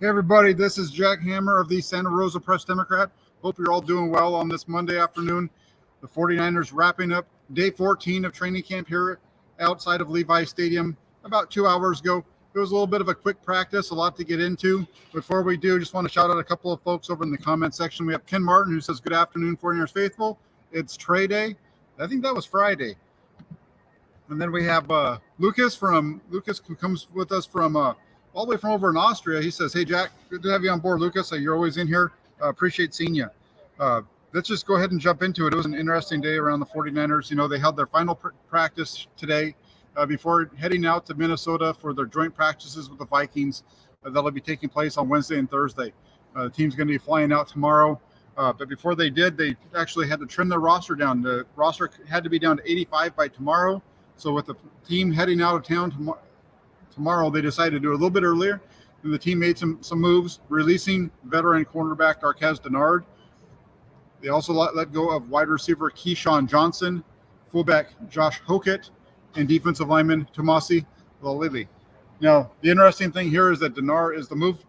Hey, everybody, this is Jack Hammer of the Santa Rosa Press Democrat. Hope you're all doing well on this Monday afternoon. The 49ers wrapping up day 14 of training camp here outside of Levi Stadium about 2 hours ago. It was a little bit of a quick practice, a lot to get into. Before we do, just want to shout out a couple of folks over in the comment section. We have Ken Martin, who says, "Good afternoon, 49ers faithful. It's Trey Day." I think that was Friday. And then we have Lucas, who comes with us from all the way from over in Austria. He says, "Hey, Jack, good to have you on board, Lucas. You're always in here. Appreciate seeing you." Let's just go ahead and jump into it. It was an interesting day around the 49ers. You know, they held their final practice today before heading out to Minnesota for their joint practices with the Vikings. That'll be taking place on Wednesday and Thursday. The team's going to be flying out tomorrow. But before they did, they actually had to trim their roster down. The roster had to be down to 85 by tomorrow. So with the team heading out of town tomorrow, they decided to do it a little bit earlier. And the team made some moves, releasing veteran cornerback Darqueze Dennard. They also let go of wide receiver Keyshawn Johnson, fullback Josh Hokett, and defensive lineman Tomasi Lalili. Now, the interesting thing here is that Dennard is the move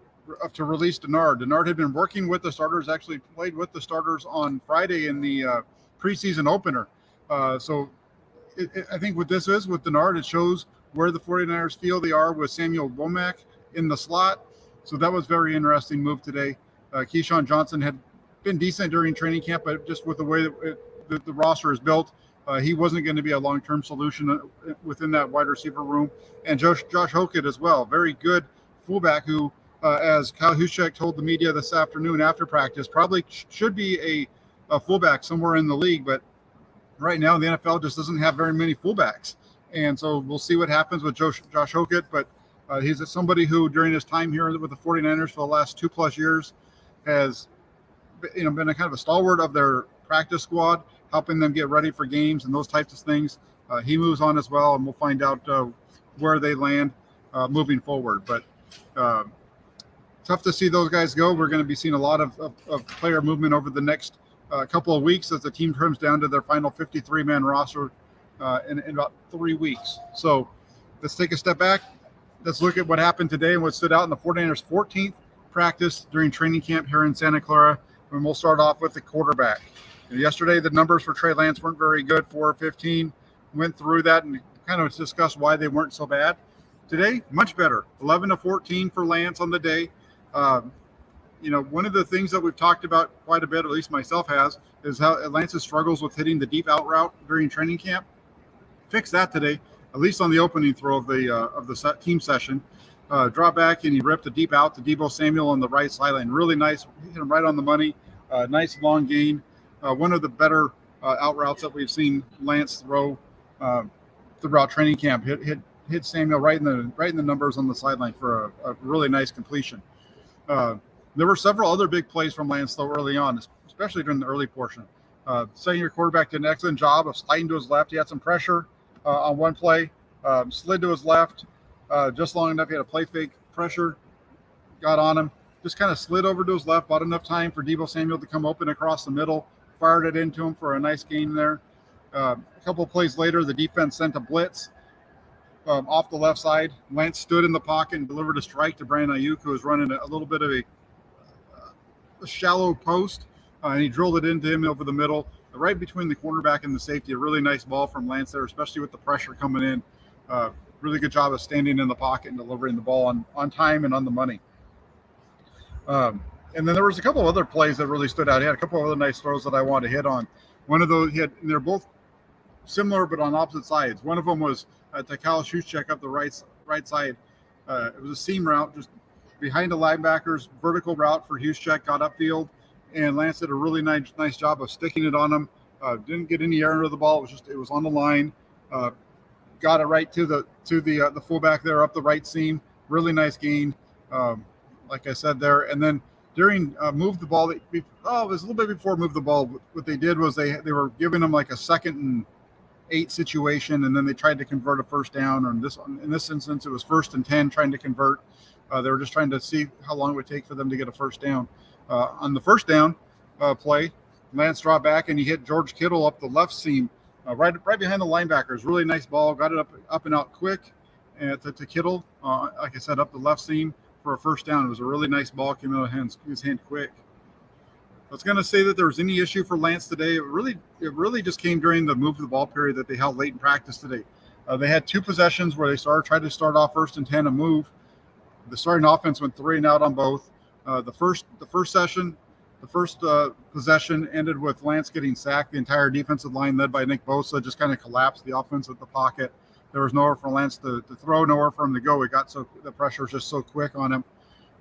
to release Dennard. Dennard had been working with the starters, actually played with the starters on Friday in the preseason opener. I think what this is with Dennard, it shows where the 49ers feel they are with Samuel Womack in the slot. So that was very interesting move today. Keyshawn Johnson had been decent during training camp, but just with the way that the roster is built, he wasn't going to be a long-term solution within that wide receiver room. And Josh Hokett as well, very good fullback who, as Kyle Juszczyk told the media this afternoon after practice, probably should be a fullback somewhere in the league, but right now the NFL just doesn't have very many fullbacks. And so we'll see what happens with Josh Hokett, but he's somebody who during his time here with the 49ers for the last 2+ years has been a kind of a stalwart of their practice squad, helping them get ready for games and those types of things. He moves on as well, and we'll find out where they land moving forward. But tough to see those guys go. We're going to be seeing a lot of player movement over the next couple of weeks as the team trims down to their final 53-man roster in about 3 weeks. So let's take a step back. Let's look at what happened today and what stood out in the 49ers' 14th practice during training camp here in Santa Clara. And we'll start off with the quarterback. Yesterday, the numbers for Trey Lance weren't very good, 4-15. Went through that and kind of discussed why they weren't so bad. Today, much better, 11-14 for Lance on the day. One of the things that we've talked about quite a bit, at least myself has, is how Lance's struggles with hitting the deep out route during training camp. Fixed that today, at least on the opening throw of the team session. Drop back and he ripped a deep out to Deebo Samuel on the right sideline. Really nice, hit him right on the money. Nice long gain. One of the better out routes that we've seen Lance throw throughout training camp. Hit Samuel right in the numbers on the sideline for a really nice completion. There were several other big plays from Lance, though, early on, especially during the early portion. Senior quarterback did an excellent job of sliding to his left. He had some pressure on one play, slid to his left just long enough. He had a play fake pressure, got on him, just kind of slid over to his left, bought enough time for Deebo Samuel to come open across the middle, fired it into him for a nice gain there. A couple of plays later, the defense sent a blitz off the left side. Lance stood in the pocket and delivered a strike to Brandon Ayuk, who was running a little bit of a shallow post, and he drilled it into him over the middle, right between the cornerback and the safety. A really nice ball from Lance there, especially with the pressure coming in. Really good job of standing in the pocket and delivering the ball on time and on the money. And then there was a couple of other plays that really stood out. He had a couple of other nice throws that I wanted to hit on. One of those, they're both similar but on opposite sides. One of them was to Kyle Juszczyk up the right side. It was a seam route, just behind the linebackers, vertical route for Juszczyk, got upfield, and Lance did a really nice job of sticking it on him. Didn't get any air under the ball. It was on the line. Got it right to the fullback there up the right seam. Really nice gain, like I said there. And then during move the ball, it was a little bit before move the ball. What they did was they were giving them like a 2nd and 8 situation, and then they tried to convert a first down. Or in this instance, it was 1st and 10 trying to convert. They were just trying to see how long it would take for them to get a first down. On the first down play, Lance dropped back and he hit George Kittle up the left seam, right behind the linebackers. Really nice ball, got it up and out quick to Kittle. Like I said, up the left seam. for a first down. It was a really nice ball, came out of his hand quick. I was going to say that there was any issue for Lance today. It really just came during the move to the ball period that they held late in practice today. They had 2 possessions where they tried to start off 1st and 10 and move. The starting offense went 3 and out on both. The first possession ended with Lance getting sacked. The entire defensive line, led by Nick Bosa, just kind of collapsed. The offense at the pocket. There was nowhere for Lance to throw, nowhere for him to go. The pressure was just so quick on him.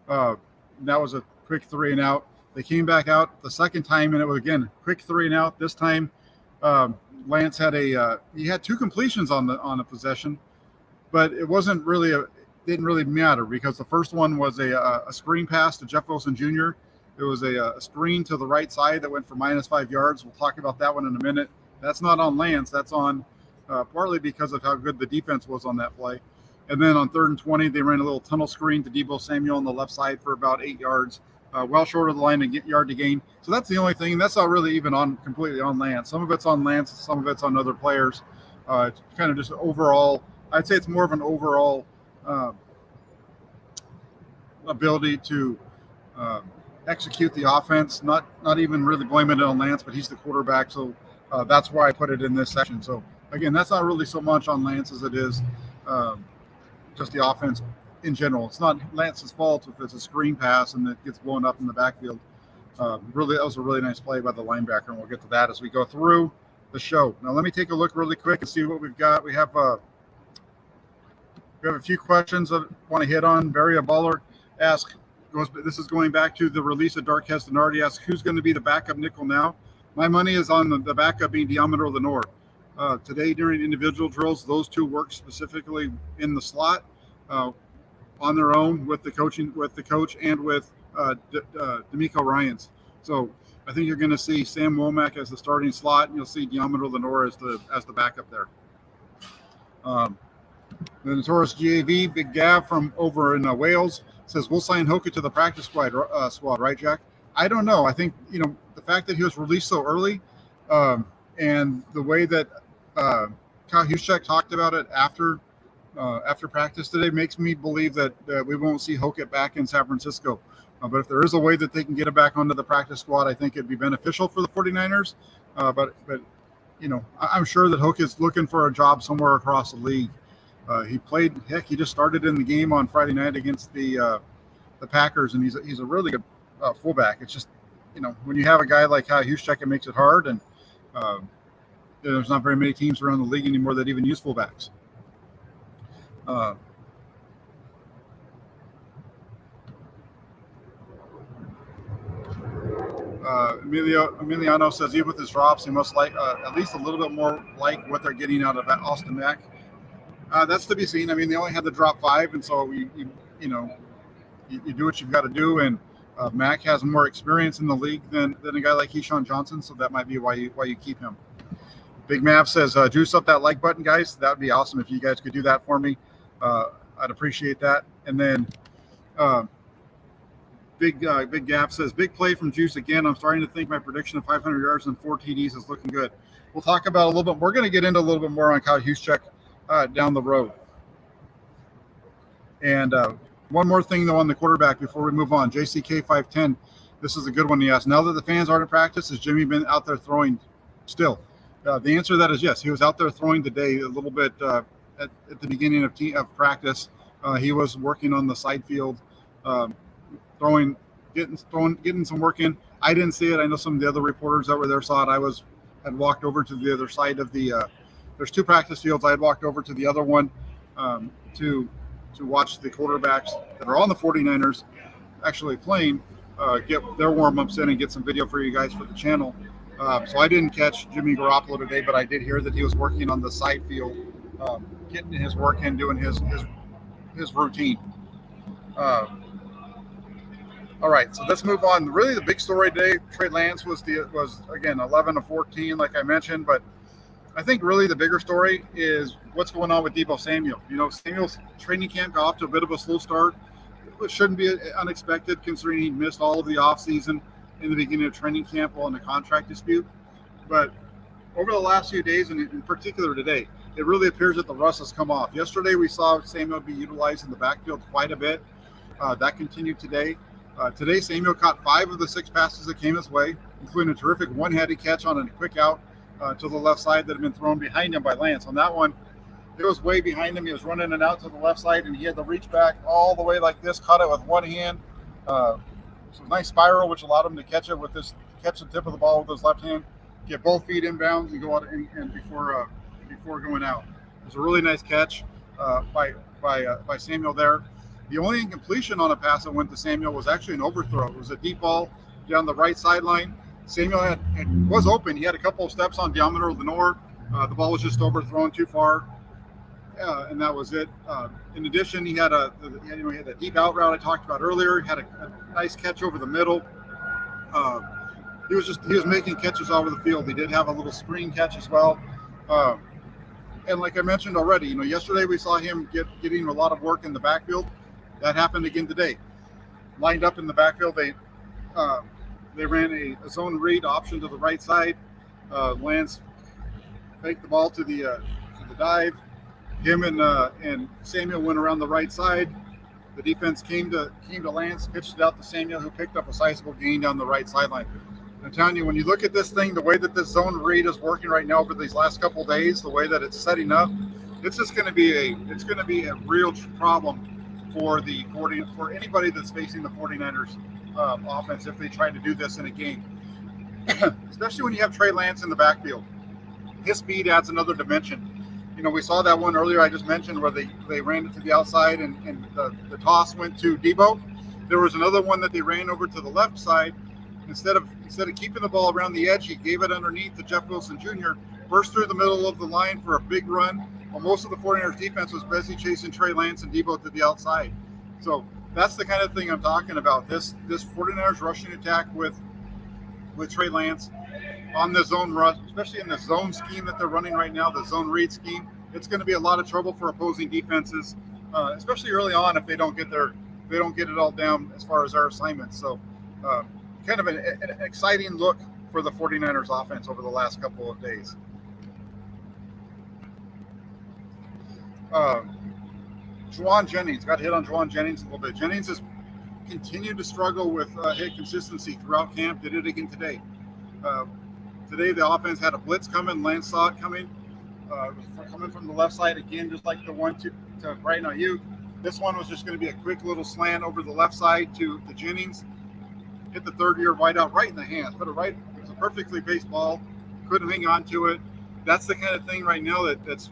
That was a quick 3 and out. They came back out the second time, and it was again quick 3 and out. This time, Lance had he had 2 completions on a possession, but it didn't really matter because the first one was a screen pass to Jeff Wilson Jr. It was a screen to the right side that went for -5 yards. We'll talk about that one in a minute. That's not on Lance. That's on partly because of how good the defense was on that play. And then on 3rd and 20, they ran a little tunnel screen to Deebo Samuel on the left side for about 8 yards. Well short of the line to yard to gain. So that's the only thing. That's not really even completely on Lance. Some of it's on Lance, some of it's on other players. It's kind of just overall. I'd say it's more of an overall ability to execute the offense. Not even really blaming it on Lance, but he's the quarterback. So that's why I put it in this section. So again, that's not really so much on Lance as it is just the offense in general. It's not Lance's fault if it's a screen pass and it gets blown up in the backfield. Really, that was a really nice play by the linebacker, and we'll get to that as we go through the show. Now, let me take a look really quick and see what we've got. We have a few questions I want to hit on. Barry Baller asks, this is going back to the release of Dark Castanardi, asks, who's going to be the backup nickel now? My money is on the backup being Diametro Lenore. Today, during individual drills, those 2 work specifically in the slot. On their own with the coach and with D'Amico Ryans. So I think you're going to see Sam Womack as the starting slot, and you'll see Diametro Lenore as the backup there. The Notorious GAV, Big Gav from over in Wales, says we'll sign Hoka to the practice squad, right, Jack? I don't know. I think the fact that he was released so early, and the way that Kyle Juszczyk talked about it after practice today makes me believe that we won't see Hoka back in San Francisco. But if there is a way that they can get him back onto the practice squad, I think it'd be beneficial for the 49ers. But I'm sure that Hoka is looking for a job somewhere across the league. He just started in the game on Friday night against the Packers, and he's a really good fullback. It's just, when you have a guy like Kyle Juszczyk, it makes it hard, and there's not very many teams around the league anymore that even use fullbacks. Emiliano says, even with his drops, he must like at least a little bit more like what they're getting out of Austin Mack. That's to be seen. I mean, they only had to drop 5, and so you do what you've got to do. And Mack has more experience in the league than a guy like Keyshawn Johnson, so that might be why you keep him. Big Mav says, juice up that like button, guys. That would be awesome if you guys could do that for me. I'd appreciate that. And then Big Gap says, big play from Juice again. I'm starting to think my prediction of 500 yards and 4 TDs is looking good. We'll talk about a little bit. We're going to get into a little bit more on Kyle Juszczyk down the road. And one more thing, though, on the quarterback before we move on. JCK510, this is a good one he asked. Now that the fans aren't in practice, has Jimmy been out there throwing still? The answer to that is yes. He was out there throwing today a little bit at the beginning of practice. He was working on the side field, getting some work in. I didn't see it. I know some of the other reporters that were there saw it. I had walked over to the other side of the there's 2 practice fields. I had walked over to the other one to watch the quarterbacks that are on the 49ers actually playing, get their warm-ups in and get some video for you guys for the channel. So I didn't catch Jimmy Garoppolo today, but I did hear that he was working on the side field, getting his work in, doing his routine. All right, so let's move on. Really, the big story today, Trey Lance was again 11 of 14, like I mentioned, but I think really the bigger story is what's going on with Deebo Samuel. Samuel's training camp got off to a bit of a slow start. It shouldn't be unexpected considering he missed all of the offseason in the beginning of training camp while in a contract dispute. But over the last few days, and in particular today, it really appears that the rust has come off. Yesterday, we saw Samuel be utilized in the backfield quite a bit. That continued today. Today, Samuel caught 5 of the 6 passes that came his way, including a terrific one-handed catch on a quick out to the left side that had been thrown behind him by Lance. On that one, it was way behind him. He was running and out to the left side, and he had to reach back all the way like this, caught it with one hand. So nice spiral, which allowed him to catch the tip of the ball with his left hand, get both feet inbounds, and go out and before going out. It was a really nice catch by Samuel there. The only incompletion on a pass that went to Samuel was actually an overthrow. It was a deep ball down the right sideline. Samuel was open. He had a couple of steps on diameter of the north. The ball was just overthrown too far, and that was it. In addition, he had that deep out route I talked about earlier. He had a nice catch over the middle. He was making catches all over the field. He did have a little screen catch as well. And like I mentioned already, yesterday we saw him getting a lot of work in the backfield. That happened again today. Lined up in the backfield, they ran a zone read option to the right side. Lance faked the ball to the dive. Him and Samuel went around the right side. The defense came to Lance, pitched it out to Samuel, who picked up a sizable gain down the right sideline. I'm telling you, when you look at this thing, the way that this zone read is working right now over these last couple of days, the way that it's setting up, it's just going to be a real problem for anybody that's facing the 49ers offense if they try to do this in a game, especially when you have Trey Lance in the backfield. His speed adds another dimension. We saw that one earlier I just mentioned where they ran it to the outside and the toss went to Deebo. There was another one that they ran over to the left side. Instead of keeping the ball around the edge, he gave it underneath to Jeff Wilson Jr., burst through the middle of the line for a big run. Well, most of the 49ers defense was busy chasing Trey Lance and Deebo to the outside. So that's the kind of thing I'm talking about. This 49ers rushing attack with Trey Lance on the zone rush, especially in the zone scheme that they're running right now, the zone read scheme. It's going to be a lot of trouble for opposing defenses, especially early on if they don't get it all down as far as our assignments. So kind of an exciting look for the 49ers offense over the last couple of days. Juwan Jennings, got hit on Juwan Jennings a little bit. Jennings has continued to struggle with hit consistency throughout camp. Did it again today. Today the offense had a blitz coming. Lance saw it coming. Coming from the left side again, just like the one to Brighton Ayuk. This one was just going to be a quick little slant over the left side to Jennings. Hit the third-year wideout right in the hands. It was a perfectly based ball. Couldn't hang on to it. That's the kind of thing right now that's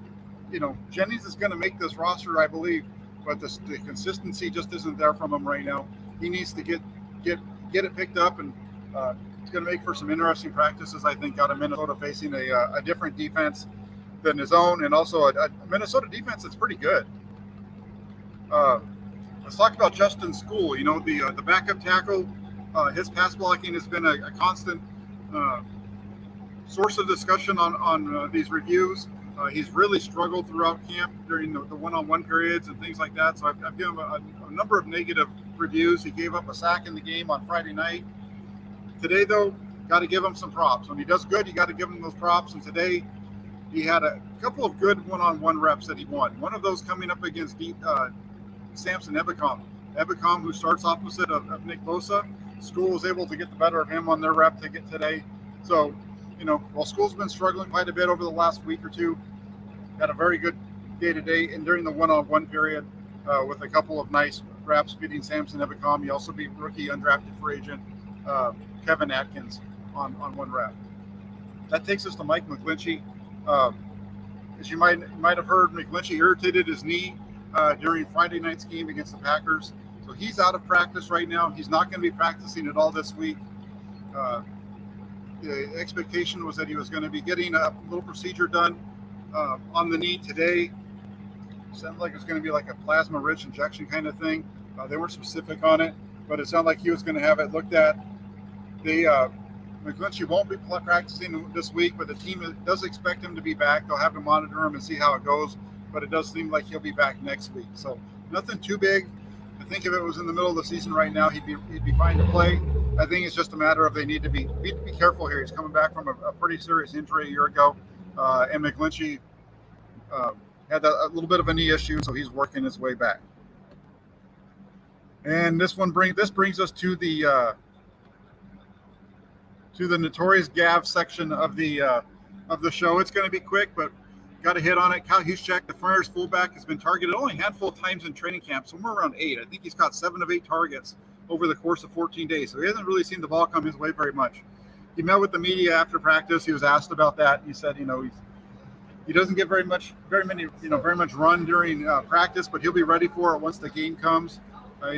Jennings is going to make this roster, I believe, but the consistency just isn't there from him right now. He needs to get it picked up, and it's going to make for some interesting practices, I think, out of Minnesota facing a different defense than his own, and also a Minnesota defense that's pretty good. Let's talk about Justin School. The backup tackle. His pass blocking has been a constant source of discussion on these reviews. He's really struggled throughout camp during the one-on-one periods and things like that. So I've given him a number of negative reviews. He gave up a sack in the game on Friday night. Today, though, got to give him some props. When he does good, you got to give him those props. And today, he had a couple of good one-on-one reps that he won. One of those coming up against Samson Ebicom. Ebicom, who starts opposite of Nick Bosa. School was able to get the better of him on their rep ticket today. So, while School's been struggling quite a bit over the last week or two, had a very good day today, and during the one-on-one period with a couple of nice reps beating Samson Ebicom. He also beat rookie undrafted free agent Kevin Atkins on one rep. That takes us to Mike McGlinchey. As you might have heard, McGlinchey irritated his knee during Friday night's game against the Packers. So he's out of practice right now. He's not going to be practicing at all this week. The expectation was that he was going to be getting a little procedure done on the knee today. Sounded like it was going to be like a plasma-rich injection kind of thing. They weren't specific on it, but it sounded like he was going to have it looked at. McGlinchey won't be practicing this week, but the team does expect him to be back. They'll have to monitor him and see how it goes, but it does seem like he'll be back next week. So nothing too big. I think if it was in the middle of the season right now, he'd be fine to play. I think it's just a matter of they need to be careful here. He's coming back from a pretty serious injury a year ago, and McGlinchey had a little bit of a knee issue, so he's working his way back. And this brings us to the notorious Gav section of the show. It's going to be quick, but got to hit on it. Kyle Juszczyk, the Friars fullback, has been targeted only a handful of times in training camp, somewhere around 8. I think he's caught 7 of 8 targets over the course of 14 days, so he hasn't really seen the ball come his way very much. He met with the media after practice. He was asked about that. He said, he doesn't get very much run during practice, but he'll be ready for it once the game comes.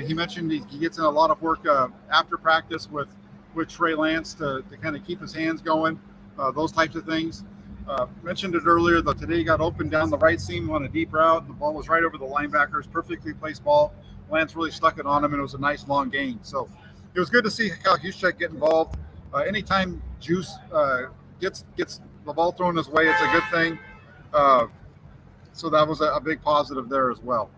He mentioned he gets in a lot of work after practice with Trey Lance to kind of keep his hands going, those types of things. Mentioned it earlier, though, today he got open down the right seam on a deep route. The ball was right over the linebackers, perfectly placed ball. Lance really stuck it on him, and it was a nice long gain. So it was good to see Kyle Juszczyk get involved. Anytime Juice gets the ball thrown his way, it's a good thing. So that was a big positive there as well.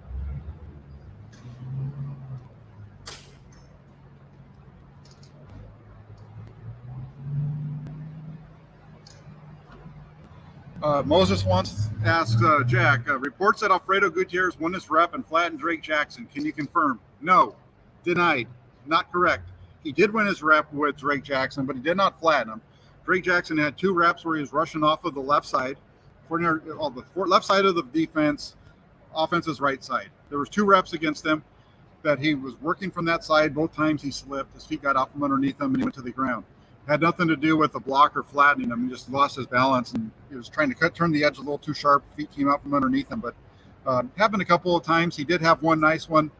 Moses wants asks Jack, reports that Alfredo Gutierrez won his rep and flattened Drake Jackson. Can you confirm? No. Denied. Not correct. He did win his rep with Drake Jackson, but he did not flatten him. Drake Jackson had 2 reps where he was rushing off of the left side, left side of the defense, offense's right side. There was 2 reps against him that he was working from that side. Both times he slipped. His feet got out from underneath him, and he went to the ground. Had nothing to do with the blocker flattening him. He just lost his balance, and he was trying to turn the edge a little too sharp. Feet came out from underneath him, but happened a couple of times. He did have one nice one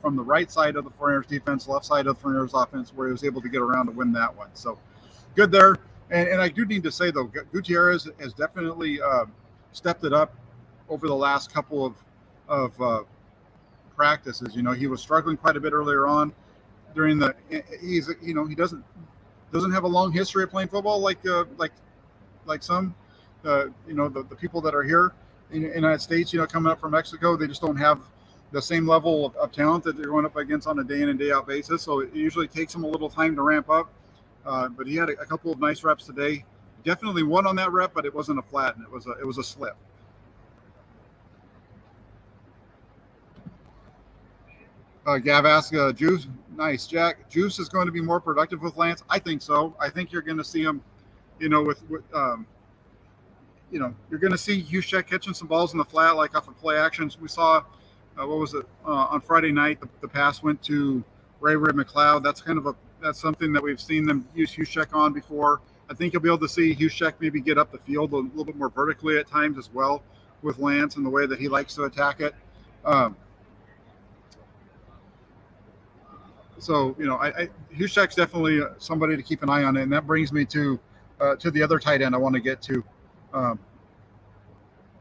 from the right side of the 49ers defense, left side of the 49ers offense, where he was able to get around to win that one. So good there. And I do need to say, though, Gutierrez has definitely stepped it up over the last couple of practices. He was struggling quite a bit earlier on during he doesn't have a long history of playing football like some the people that are here in the United States, coming up from Mexico. They just don't have the same level of talent that they're going up against on a day in and day out basis. So it usually takes them a little time to ramp up. But he had a couple of nice reps today. Definitely won on that rep, but it wasn't a flatten. It was a slip. Gav asked, Juice, nice, Jack. Juice is going to be more productive with Lance. I think so. I think you're going to see him, you're going to see Juszczyk catching some balls in the flat, like off of play actions. We saw, on Friday night, the pass went to Ray McLeod. That's something that we've seen them use Juszczyk on before. I think you'll be able to see Juszczyk maybe get up the field a little bit more vertically at times as well with Lance and the way that he likes to attack it. So Juszczyk's definitely somebody to keep an eye on, and that brings me to the other tight end I want to get to, and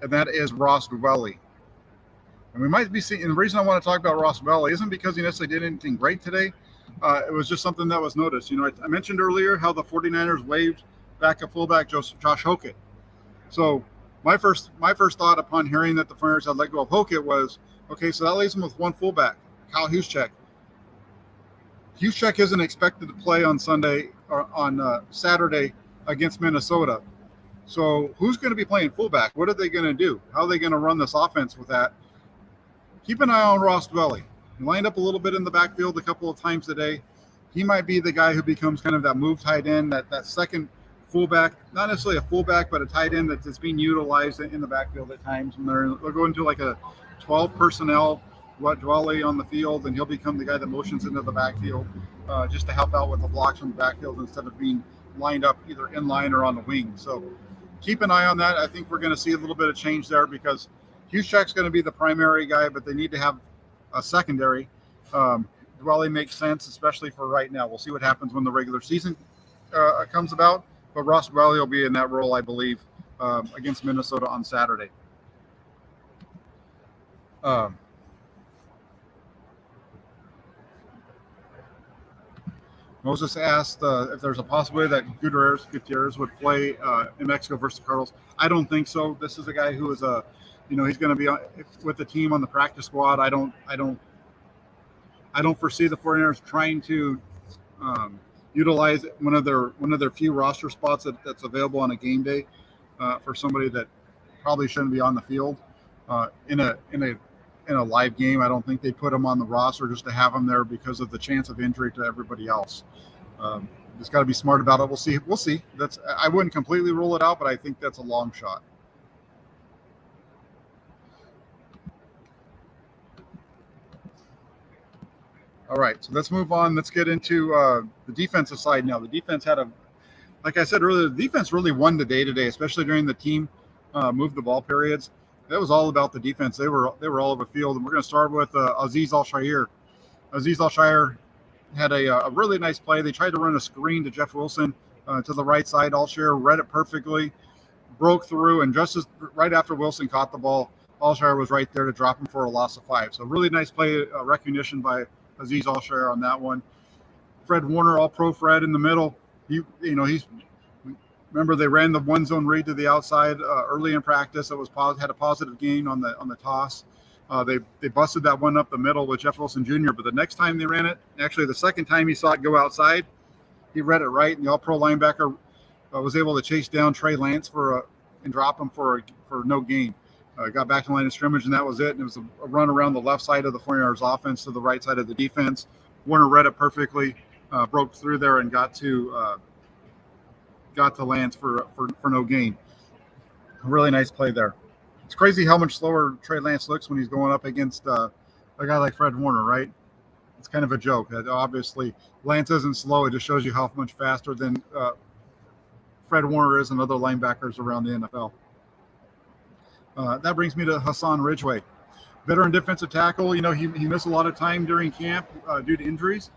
that is Ross Dwelley. And we might be seeing, and the reason I want to talk about Ross Dwelley isn't because he necessarily did anything great today. It was just something that was noticed. I mentioned earlier how the 49ers waived backup fullback Josh Hokett. So my first thought upon hearing that the 49ers had let go of Hokett was, okay, so that leaves them with one fullback, Kyle Juszczyk. Juszczyk isn't expected to play on Sunday or on Saturday against Minnesota. So who's going to be playing fullback? What are they going to do? How are they going to run this offense with that? Keep an eye on Ross Dwelley. He lined up a little bit in the backfield a couple of times today. He might be the guy who becomes kind of that move tight end, that second fullback, not necessarily a fullback, but a tight end that's being utilized in the backfield at times when they'll go into like a 12 personnel, Dwelley on the field, and he'll become the guy that motions into the backfield just to help out with the blocks from the backfield instead of being lined up either in line or on the wing. So keep an eye on that. I think we're going to see a little bit of change there because Juszczyk's going to be the primary guy, but they need to have a secondary. Dwelley makes sense, especially for right now. We'll see what happens when the regular season comes about, but Ross Dwelley will be in that role, I believe, against Minnesota on Saturday. Moses asked if there's a possibility that Gutierrez would play in Mexico versus the Cardinals. I don't think so. This is a guy who is he's going to be with the team on the practice squad. I don't foresee the 49ers trying to utilize one of their few roster spots that's available on a game day for somebody that probably shouldn't be on the field in a in a live game. I don't think they put him on the roster just to have him there because of the chance of injury to everybody else. Just got to be smart about it. We'll see. We'll see. I wouldn't completely rule it out, but I think that's a long shot. All right, so let's move on. Let's get into the defensive side now. The defense like I said earlier, the defense really won the day today, especially during the team move the ball periods. That was all about the defense. They were all over the field, and we're going to start with Azeez Al-Shaair. Azeez Al-Shaair had a really nice play. They tried to run a screen to Jeff Wilson to the right side. Al-Shaair read it perfectly, broke through, and just right after Wilson caught the ball, Al-Shaair was right there to drop him for a loss of 5. So really nice play recognition by Azeez Al-Shaair on that one. Fred Warner, all-pro Fred in the middle. Remember they ran the one zone read to the outside early in practice. It had a positive gain on the toss. They busted that one up the middle with Jeff Wilson Jr. But the next time they ran it, actually the second time he saw it go outside, he read it right, and the all-pro linebacker was able to chase down Trey Lance and drop him for no gain. Got back to the line of scrimmage, and that was it. And it was a run around the left side of the 49ers offense to the right side of the defense. Warner read it perfectly, broke through there, and got to Lance for no gain. A really nice play there. It's crazy how much slower Trey Lance looks when he's going up against a guy like Fred Warner, right? It's kind of a joke. Obviously, Lance isn't slow. It just shows you how much faster than Fred Warner is and other linebackers around the NFL. That brings me to Hassan Ridgeway. Veteran defensive tackle. He missed a lot of time during camp due to injuries.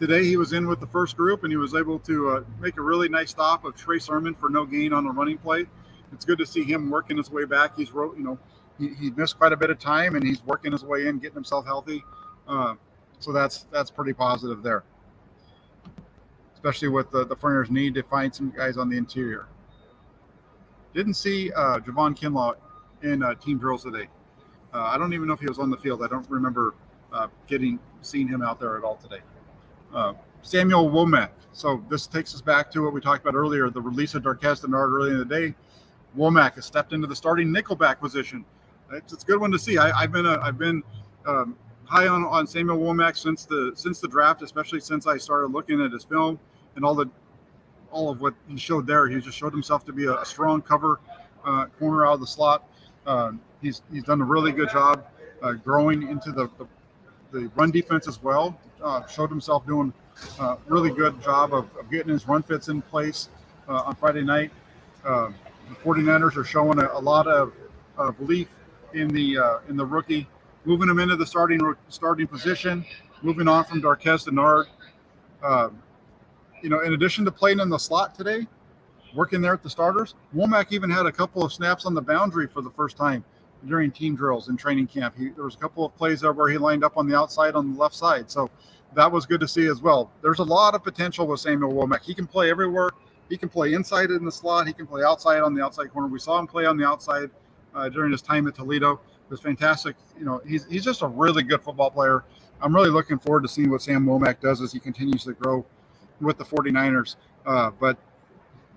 Today he was in with the first group, and he was able to make a really nice stop of Trey Sermon for no gain on a running play. It's good to see him working his way back. He missed quite a bit of time, and he's working his way in, getting himself healthy. So that's pretty positive there, especially with the 49ers need to find some guys on the interior. Didn't see Javon Kinlaw in team drills today. I don't even know if he was on the field. I don't remember seeing him out there at all today. Samuel Womack. So this takes us back to what we talked about earlier, the release of Darqueze Dennard early in the day. Womack has stepped into the starting nickelback position. It's a good one to see. I've been high on Samuel Womack since the draft, especially since I started looking at his film and all of what he showed there. He just showed himself to be a strong cover corner out of the slot. He's done a really good job growing into the run defense as well. Showed himself doing a really good job of getting his run fits in place on Friday night. The 49ers are showing a lot of belief in the rookie, moving him into the starting position, moving on from Darqueze Dennard. In addition to playing in the slot today, working there at the starters, Womack even had a couple of snaps on the boundary for the first time during team drills in training camp. There was a couple of plays there where he lined up on the outside on the left side. So that was good to see as well. There's a lot of potential with Samuel Womack. He can play everywhere. He can play inside in the slot. He can play outside on the outside corner. We saw him play on the outside during his time at Toledo. It was fantastic. He's just a really good football player. I'm really looking forward to seeing what Sam Womack does as he continues to grow with the 49ers. But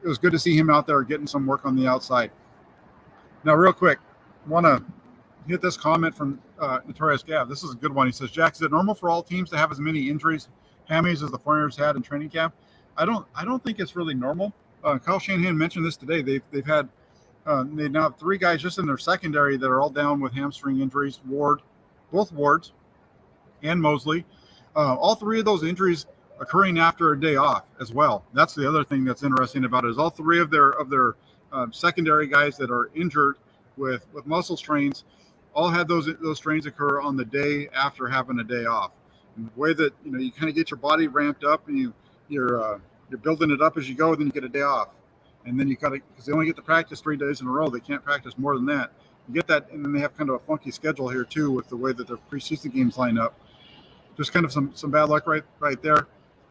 it was good to see him out there getting some work on the outside. Now, real quick, want to hit this comment from Notorious Gav. This is a good one. He says, Jack, is it normal for all teams to have as many injuries, hammies, as the 49ers had in training camp? I don't think it's really normal. Kyle Shanahan mentioned this today. They've had they now have 3 guys just in their secondary that are all down with hamstring injuries. Both Wards and Mosley. All 3 of those injuries occurring after a day off as well. That's the other thing that's interesting about it, is all 3 of their secondary guys that are injured with muscle strains all had those strains occur on the day after having a day off. And the way that you kind of get your body ramped up, and you're building it up as you go, then you get a day off, and then you got to, because they only get to practice 3 days in a row. They can't practice more than that. You get that, and then they have kind of a funky schedule here too with the way that their preseason games line up. Just kind of some bad luck right there.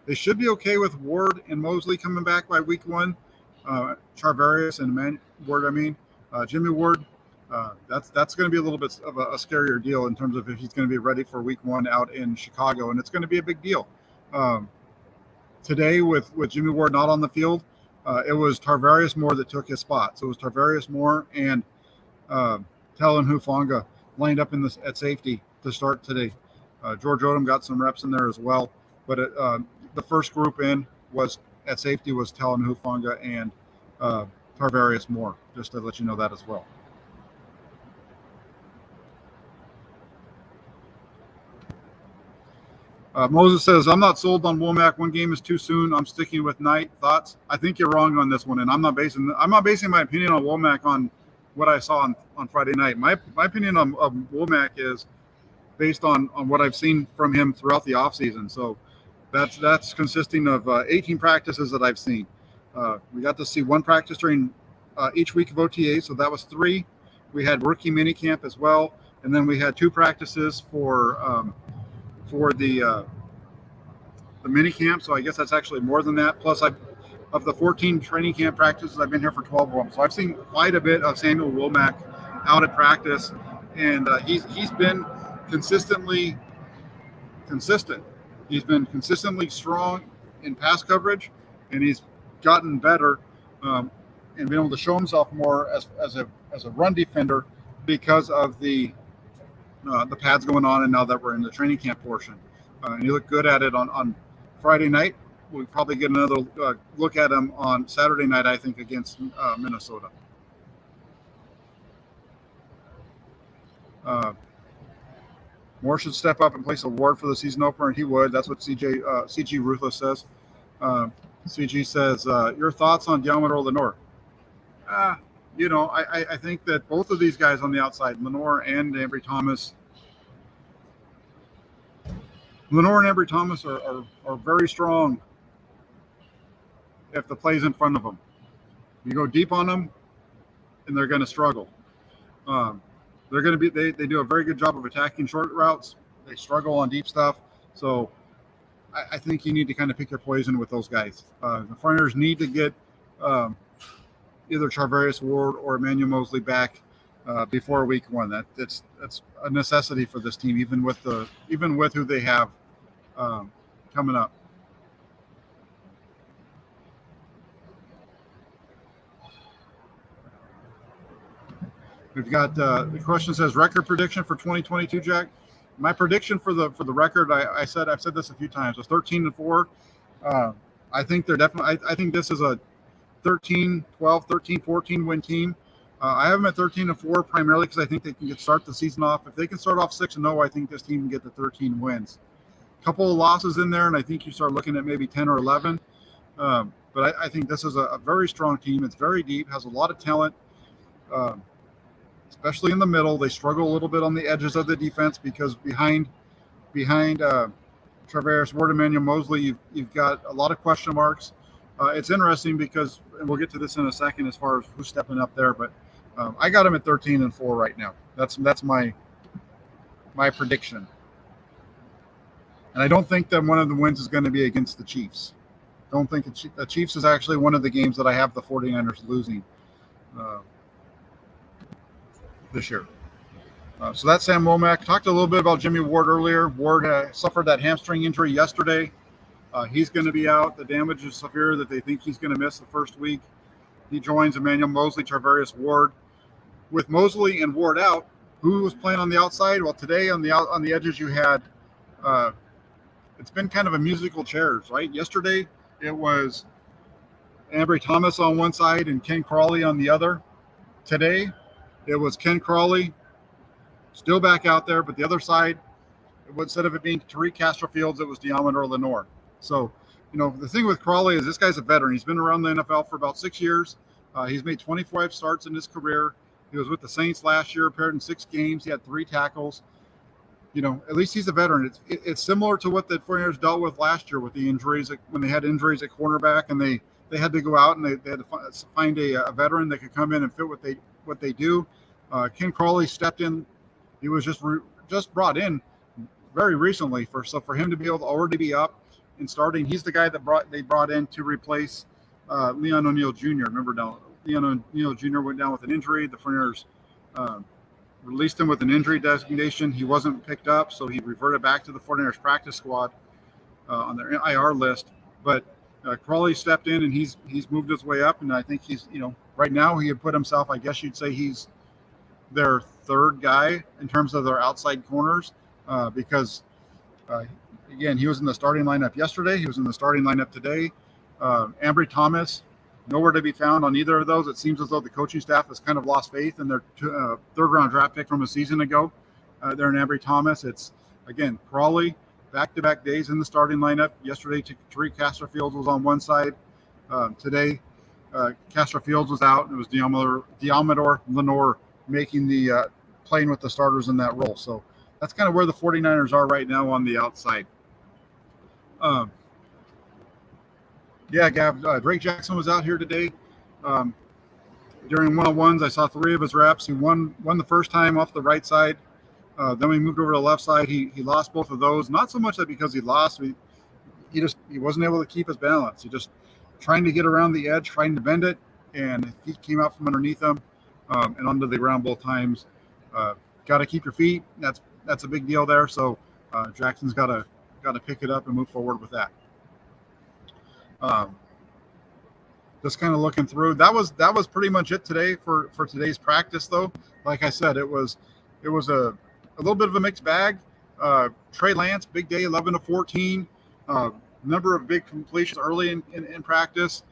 They should be okay with Ward and Mosley coming back by week 1. Charvarius and Jimmy Ward. That's going to be a little bit of a scarier deal in terms of if he's going to be ready for week 1 out in Chicago, and it's going to be a big deal. Today with Jimmy Ward not on the field, it was Tarvarius Moore that took his spot. So it was Tarvarius Moore and Talon Hufanga lined up at safety to start today. George Odom got some reps in there as well, but the first group in was at safety was Talon Hufanga and Tarvarius Moore, just to let you know that as well. Moses says, I'm not sold on Womack. One game is too soon. I'm sticking with Knight. Thoughts? I think you're wrong on this one, and I'm not basing my opinion on Womack on what I saw on Friday night. My opinion of Womack is based on what I've seen from him throughout the offseason. So that's consisting of 18 practices that I've seen. We got to see one practice during each week of OTA, so that was 3. We had rookie minicamp as well, and then we had 2 practices for the mini camp, so I guess that's actually more than that. Plus, of the 14 training camp practices, I've been here for 12 of them, so I've seen quite a bit of Samuel Womack out at practice, and he's been consistently consistent. He's been consistently strong in pass coverage, and he's gotten better and been able to show himself more as a run defender because of the pads going on, and now that we're in the training camp portion. And you look good at it on Friday night. We'll probably get another look at him on Saturday night, I think, against Minnesota. Moore should step up and place a Ward for the season opener, and he would. That's what CG Ruthless says. CG says, your thoughts on Diamondor Lenore? I think that both of these guys on the outside, Lenore and Ambry Thomas, are very strong if the play's in front of them. You go deep on them, and they're going to struggle. They're going to be. They do a very good job of attacking short routes. They struggle on deep stuff. So I think you need to kind of pick your poison with those guys. The Frontiers need to get either Charvarius Ward or Emmanuel Mosley back before week 1. That's a necessity for this team, even with who they have coming up. We've got the question says record prediction for 2022, Jack. My prediction for the record, I've said this a few times, was 13-4. I think they're definitely. I think this is a 13-12, 13-14 win team. I have them at 13-4 primarily because I think they can start the season off. If they can start off 6-0, I think this team can get to 13 wins. A couple of losses in there, and I think you start looking at maybe 10 or 11. But I think this is a very strong team. It's very deep, has a lot of talent. Especially in the middle. They struggle a little bit on the edges of the defense because behind Charvarius Ward and Emmanuel Mosley, you've got a lot of question marks. It's interesting because, and we'll get to this in a second as far as who's stepping up there, but I got them at 13-4 right now. That's my prediction. And I don't think that one of the wins is going to be against the Chiefs. Don't think the Chiefs is actually one of the games that I have the 49ers losing this year. So that's Sam Womack. Talked a little bit about Jimmy Ward earlier. Ward suffered that hamstring injury yesterday. He's going to be out. The damage is severe that they think he's going to miss the first week. He joins Emmanuel Mosley, Charvarius Ward. With Mosley and Ward out, who was playing on the outside? Well, today on the edges you had. It's been kind of a musical chairs, right? Yesterday it was Ambry Thomas on one side and Ken Crawley on the other. Today it was Ken Crawley still back out there, but the other side, instead of it being Tariq Castrofields, it was Diamondor Lenore. So, the thing with Crawley is this guy's a veteran. He's been around the NFL for about 6 years. He's made 25 starts in his career. He was with the Saints last year, appeared in 6 games. He had 3 tackles. At least he's a veteran. It's similar to what the 49ers dealt with last year with the injuries, when they had injuries at cornerback, and they had to go out and they had to find a veteran that could come in and fit what they do. Ken Crawley stepped in. He was just brought in very recently for him to be able to already be up and starting. He's the guy that they brought in to replace Leon O'Neal Jr. Remember now, Leon O'Neal Jr. went down with an injury. The 49ers released him with an injury designation. He wasn't picked up, so he reverted back to the 49ers practice squad on their IR list. But Crawley stepped in and he's moved his way up, and I think he's right now he had put himself. I guess you'd say he's their third guy in terms of their outside corners because, again, he was in the starting lineup yesterday. He was in the starting lineup today. Ambry Thomas, nowhere to be found on either of those. It seems as though the coaching staff has kind of lost faith in their third-round draft pick from a season ago. They're in Ambry Thomas. It's, again, Crawley, back-to-back days in the starting lineup. Yesterday, Tariq Castro-Fields was on one side. Today, Castro-Fields was out. It was Diamador Lenore making the playing with the starters in that role. So that's kind of where the 49ers are right now on the outside. Gav, Drake Jackson was out here today. During one-on-ones, I saw 3 of his reps. He won the first time off the right side. Then we moved over to the left side. He lost both of those. Not so much that because he lost, he wasn't able to keep his balance. He just trying to get around the edge, trying to bend it, and he came out from underneath him and onto the ground both times. Got to keep your feet. That's a big deal there. So Jackson's got to pick it up and move forward with that. Just kind of looking through. That was pretty much it today for today's practice, though. Like I said, it was a little bit of a mixed bag. Trey Lance, big day, 11 to 14. Number of big completions early in practice.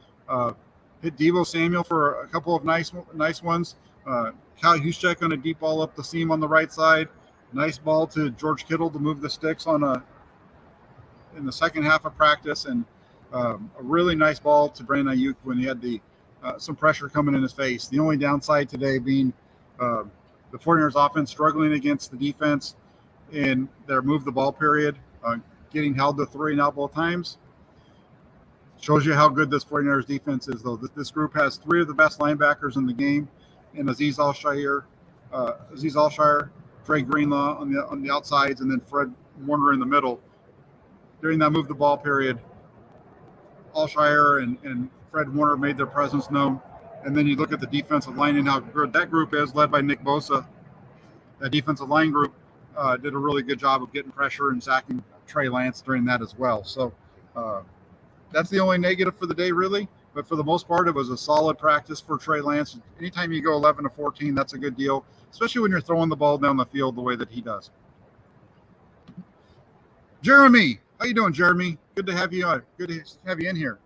Hit Deebo Samuel for a couple of nice ones. Kyle Juszczyk on a deep ball up the seam on the right side. Nice ball to George Kittle to move the sticks in the second half of practice, and a really nice ball to Brandon Ayuk when he had some pressure coming in his face. The only downside today being the 49ers offense struggling against the defense in their move the ball period, getting held to 3 and out both times. Shows you how good this 49ers defense is, though. This group has 3 of the best linebackers in the game, and Azeez Al-Shaair, Dre Greenlaw on the outsides, and then Fred Warner in the middle. During that move the ball period, Al-Shaair and Fred Warner made their presence known. And then you look at the defensive line and how good that group is, led by Nick Bosa. That defensive line group did a really good job of getting pressure and sacking Trey Lance during that as well. So that's the only negative for the day, really. But for the most part, it was a solid practice for Trey Lance. Anytime you go 11 to 14, that's a good deal, especially when you're throwing the ball down the field the way that he does. Jeremy, how you doing, Jeremy? Good to have you on. Good to have you in here.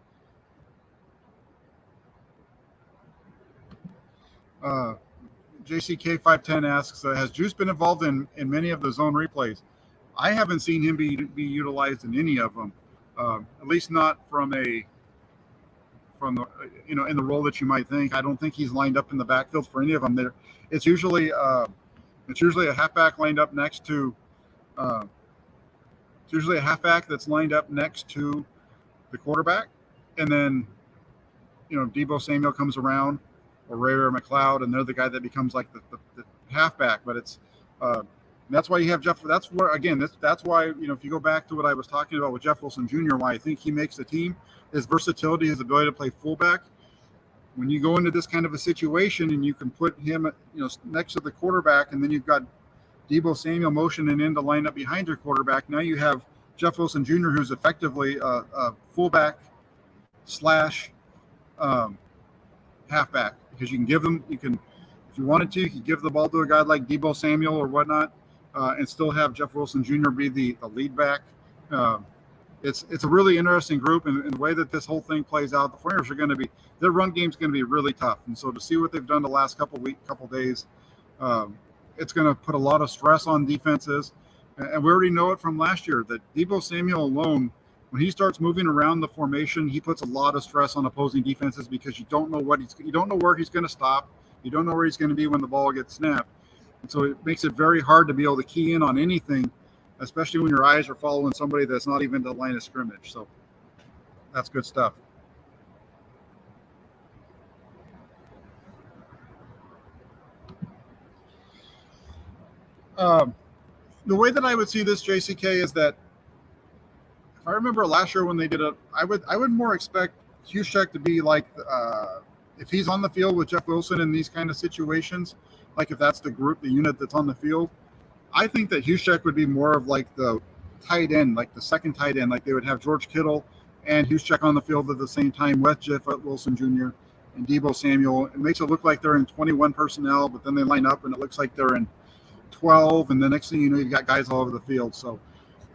JCK510 asks, has Juice been involved in many of the zone replays? I haven't seen him be utilized in any of them, at least not from the in the role that you might think. I don't think he's lined up in the backfield for any of them. It's usually a halfback lined up next to. It's usually a halfback that's lined up next to the quarterback, and then Deebo Samuel comes around, or Ray McLeod, and they're the guy that becomes like the halfback. But it's that's why you have Jeff. That's where, again, that's why if you go back to what I was talking about with Jeff Wilson Jr., why I think he makes the team, his versatility, his ability to play fullback. When you go into this kind of a situation and you can put him next to the quarterback, and then you've got Deebo Samuel motioning in to line up behind your quarterback. Now you have Jeff Wilson Jr., who's effectively a fullback / halfback, because you can if you wanted to, you could give the ball to a guy like Deebo Samuel or whatnot, and still have Jeff Wilson Jr. be the lead back. It's a really interesting group, and the way that this whole thing plays out, the 49ers their run game's going to be really tough. And so to see what they've done the last couple days, it's going to put a lot of stress on defenses. And we already know it from last year that Deebo Samuel alone, when he starts moving around the formation, he puts a lot of stress on opposing defenses, because you don't know where he's going to stop. You don't know where he's going to be when the ball gets snapped. And so it makes it very hard to be able to key in on anything, especially when your eyes are following somebody that's not even the line of scrimmage. So that's good stuff. The way that I would see this, JCK, is that if I remember last year when they did it, I would more expect Juszczyk to be like if he's on the field with Jeff Wilson in these kind of situations, like if that's the unit that's on the field, I think that Juszczyk would be more of like the tight end, like the second tight end, like they would have George Kittle and Juszczyk on the field at the same time with Jeff Wilson Jr. and Deebo Samuel. It makes it look like they're in 21 personnel, but then they line up and it looks like they're in 12. And the next thing you know, you've got guys all over the field. So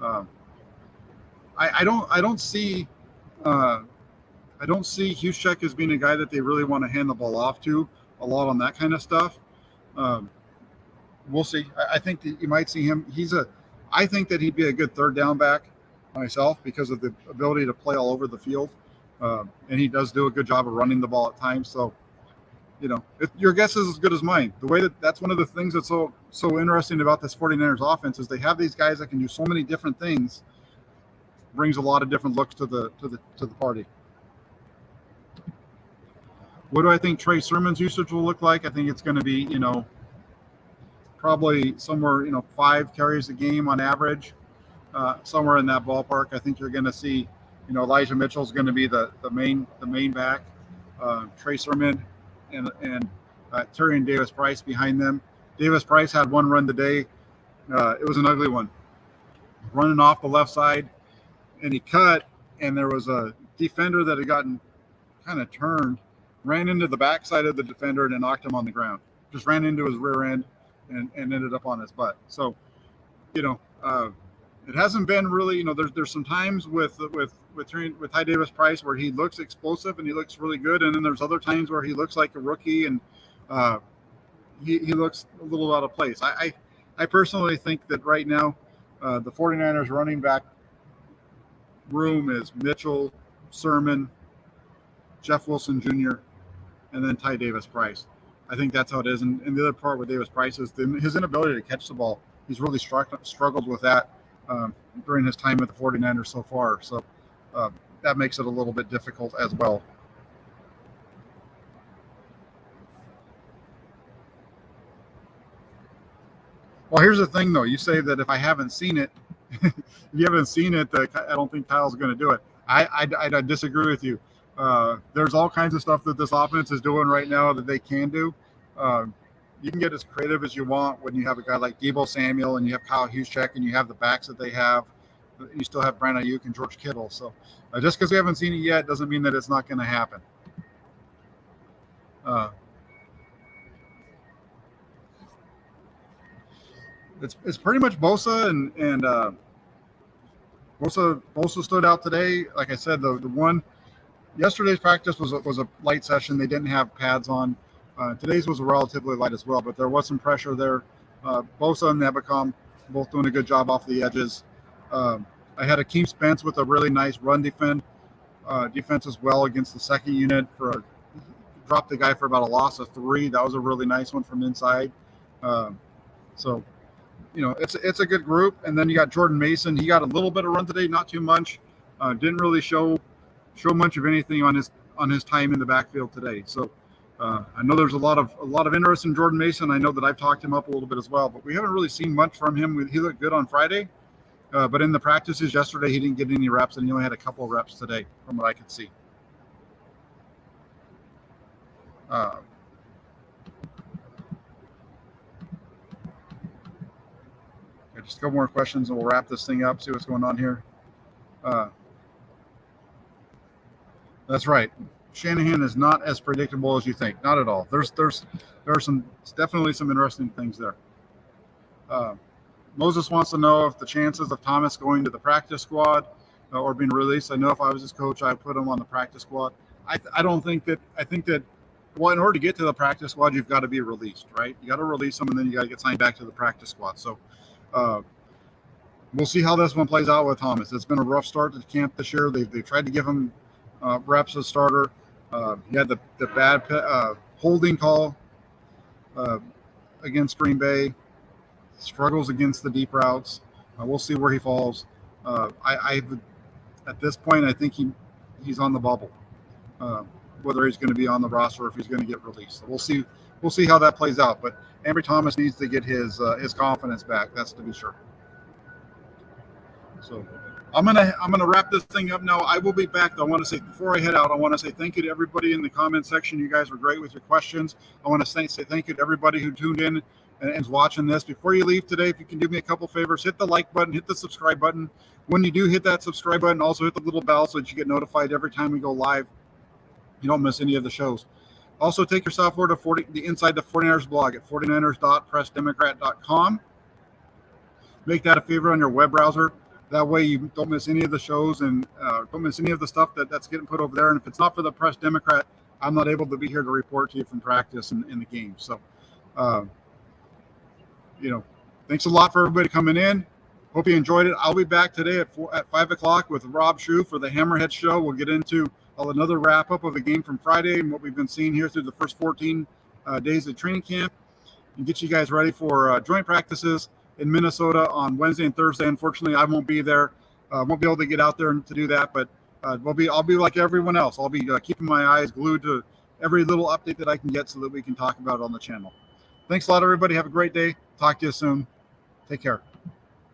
I don't see Juszczyk as being a guy that they really want to hand the ball off to a lot on that kind of stuff. We'll see. I think that you might see him. I think that he'd be a good third down back myself because of the ability to play all over the field. And he does do a good job of running the ball at times. So, your guess is as good as mine. The way that's one of the things that's so interesting about this 49ers offense is they have these guys that can do so many different things. Brings a lot of different looks to the party. What do I think Trey Sermon's usage will look like? I think it's going to be, probably somewhere, 5 carries a game on average, somewhere in that ballpark. I think you're going to see, Elijah Mitchell's going to be the main back, Trey Sermon and Terry and Davis Price behind them. Davis Price had one run today. It was an ugly one, running off the left side, and he cut, and there was a defender that had gotten kind of turned, ran into the backside of the defender and knocked him on the ground. Just ran into his rear end and ended up on his butt. So, it hasn't been really, there's some times with Ty Davis Price where he looks explosive and he looks really good, and then there's other times where he looks like a rookie and he looks a little out of place. I personally think that right now the 49ers running back room is Mitchell, Sermon, Jeff Wilson Jr., and then Ty Davis Price. I think that's how it is. And the other part with Davis Price is his inability to catch the ball. He's really struggled with that during his time with the 49ers so far. So that makes it a little bit difficult as well. Well, here's the thing, though. You say that if I haven't seen it, if you haven't seen it, I don't think Kyle's going to do it. I disagree with you. There's all kinds of stuff that this offense is doing right now that they can do. You can get as creative as you want when you have a guy like Deebo Samuel and you have Kyle Juszczyk and you have the backs that they have. You still have Brandon Ayuk and George Kittle. So just because we haven't seen it yet doesn't mean that it's not going to happen. It's pretty much Bosa and Bosa stood out today. Like I said, the one yesterday's practice was a light session. They didn't have pads on. Today's was relatively light as well, but there was some pressure there. Bosa and Nebacom both doing a good job off the edges. I had Akeem Spence with a really nice run defense as well against the second unit dropped the guy for about a loss of 3. That was a really nice one from inside. So it's a good group. And then you got Jordan Mason. He got a little bit of run today, not too much. Didn't really show much of anything on his time in the backfield today. So I know there's a lot of interest in Jordan Mason. I know that I've talked him up a little bit as well, but we haven't really seen much from him. He looked good on Friday, but in the practices yesterday, he didn't get any reps, and he only had a couple of reps today from what I could see. Just a couple more questions, and we'll wrap this thing up, see what's going on here. That's right. Shanahan is not as predictable as you think. Not at all. There's definitely some interesting things there. Moses wants to know if the chances of Thomas going to the practice squad or being released. I know if I was his coach, I'd put him on the practice squad. I think that in order to get to the practice squad, you've got to be released, right? You got to release him, and then you got to get signed back to the practice squad. So we'll see how this one plays out with Thomas. It's been a rough start to camp this year. They've tried to give him reps as starter. He had the bad holding call against Green Bay. Struggles against the deep routes. We'll see where he falls. At this point, I think he's on the bubble. Whether he's going to be on the roster or if he's going to get released, so we'll see how that plays out. But Ambry Thomas needs to get his confidence back. That's to be sure. So I'm gonna wrap this thing up now. I will be back. I want to say before I head out, I want to say thank you to everybody in the comment section. You guys were great with your questions. I want to say thank you to everybody who tuned in and is watching this. Before you leave today, if you can do me a couple favors, hit the like button, hit the subscribe button. When you do hit that subscribe button, also hit the little bell so that you get notified every time we go live. You don't miss any of the shows. Also, take yourself over to the Inside the 49ers blog at 49ers.pressdemocrat.com. Make that a favorite on your web browser. That way you don't miss any of the shows and don't miss any of the stuff that's getting put over there. And if it's not for the Press Democrat, I'm not able to be here to report to you from practice and in the game. So, thanks a lot for everybody coming in. Hope you enjoyed it. I'll be back today at 5 o'clock with Rob Shue for the Hammerhead Show. We'll get into another wrap-up of the game from Friday and what we've been seeing here through the first 14 days of training camp and get you guys ready for joint practices in Minnesota on Wednesday and Thursday. Unfortunately, I won't be there. Won't be able to get out there to do that, but I'll be like everyone else. I'll be keeping my eyes glued to every little update that I can get so that we can talk about it on the channel. Thanks a lot, everybody. Have a great day. Talk to you soon. Take care.